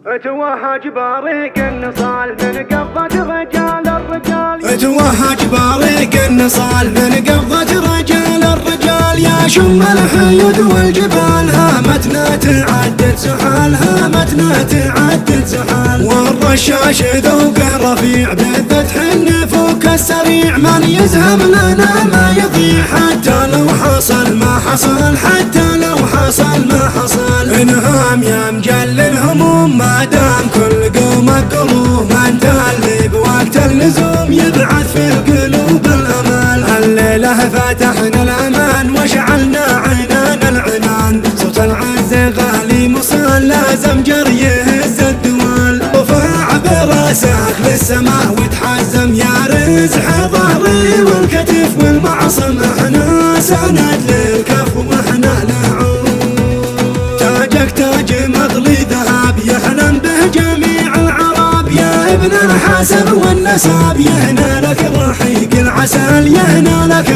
توهج بارق النصال من قبضة رجال الرجال، توهج بارق النصال من قبضة رجال الرجال. يا شم الحيود والجبال هامتنا تعدد زحال، هامتنا تعدد زحال. والرشاش ذوقه رفيع بالفتح النفوك السريع، من يزهم لنا ما يضيع حتى لو حصل ما حصل، حتى لو حصل ما حصل. انهام يا مجل الهموم ما دام كل قومك قلوب، انت اللي بوقت اللزوم يبعث في القلوب الامل. الليله فتحنا الامان وشعلنا عنان العنان، صوت العز غالي مصال لازم جري يهز الدوال. رفع براسك للسماء وتحزم يا رز حضاري والكتف والمعصم، احنا سند للكف واحنا لعوم. تاجك تاج مغلي ذهب يحلم به جميع العرب، يا ابن الحسن والنساب يهنى لك رحيق العسل، يهنى لك